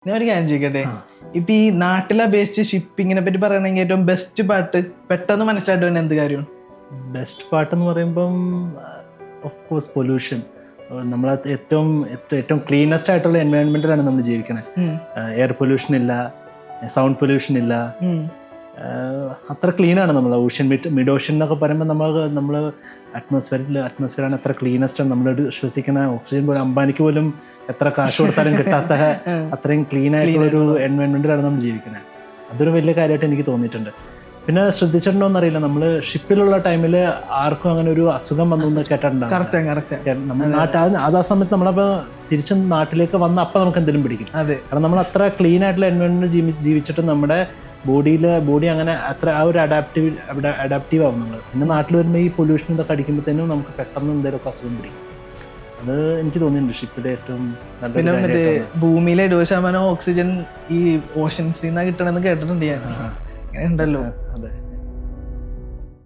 ഞാൻ ഒരു കാര്യം ചോദിക്കട്ടെ, ഇപ്പൊ ഈ നാട്ടിലെ അപേക്ഷിച്ച് ഷിപ്പിങ്ങിനെ പറ്റി പറയണെങ്കിൽ ഏറ്റവും ബെസ്റ്റ് പാർട്ട് പെട്ടെന്ന് മനസ്സിലായിട്ട് തന്നെ എന്ത് കാര്യമാണ്? ബെസ്റ്റ് പാർട്ട് എന്ന് പറയുമ്പം ഓഫ് കോഴ്സ് പൊല്യൂഷൻ. നമ്മൾ ഏറ്റവും ക്ലീനസ്റ്റ് ആയിട്ടുള്ള എൻവയോൺമെന്റിലാണ് നമ്മൾ ജീവിക്കുന്നത്. എയർ പൊല്യൂഷൻ ഇല്ല, സൗണ്ട് പൊല്യൂഷൻ ഇല്ല, അത്ര ക്ലീനാണ് നമ്മൾ. ഓഷ്യൻ മിഡ് ഓഷ്യൻ എന്നൊക്കെ പറയുമ്പോൾ നമ്മൾ അറ്റ്മോസ്ഫിയറാണ് അത്ര ക്ലീനസ്റ്റ്. നമ്മൾ ശ്വസിക്കുന്ന ഓക്സിജൻ പോലും അംബാനിക്ക് പോലും എത്ര കാശ് കൊടുത്താലും കിട്ടാത്ത അത്രയും ക്ലീൻ ആയിട്ടുള്ളൊരു എൻവയോൺമെന്റിലാണ് നമ്മൾ ജീവിക്കുന്നത്. അതൊരു വലിയ കാര്യമായിട്ട് എനിക്ക് തോന്നിയിട്ടുണ്ട്. പിന്നെ ശ്രദ്ധിച്ചിട്ടുണ്ടോ എന്നറിയില്ല, നമ്മൾ ഷിപ്പിലുള്ള ടൈമിൽ ആർക്കും അങ്ങനെ ഒരു അസുഖം വന്നു കേട്ടിട്ടുണ്ടാവും. ആ സമയത്ത് നമ്മളപ്പോൾ തിരിച്ച് നാട്ടിലേക്ക് വന്ന അപ്പം നമുക്ക് എന്തെങ്കിലും പിടിക്കും. കാരണം നമ്മൾ അത്ര ക്ലീൻ ആയിട്ടുള്ള എൻവയോൺമെന്റ് ജീവിച്ചിട്ട് നമ്മുടെ ബോഡി അങ്ങനെ അത്ര ആ ഒരു അഡാപ്റ്റീവ് ആവും നമ്മൾ. പിന്നെ നാട്ടിൽ വരുമ്പോൾ ഈ പൊല്യൂഷൻ ഇതൊക്കെ അടിക്കുമ്പോഴത്തേനും നമുക്ക് പെട്ടെന്ന് എന്തെങ്കിലുമൊക്കെ അസുഖം പിടിക്കും. അത് എനിക്ക് തോന്നിയിട്ടുണ്ട് ഷിപ്പിലെ ഏറ്റവും നല്ല. പിന്നെ മറ്റേ ഭൂമിയിലെ 20% ഓക്സിജൻ ഈ ഓഷൻസിൽ നിന്നാണ് കിട്ടണമെന്ന് കേട്ടിട്ടുണ്ട് ഞാൻ. അങ്ങനെ ഉണ്ടല്ലോ. അതെ.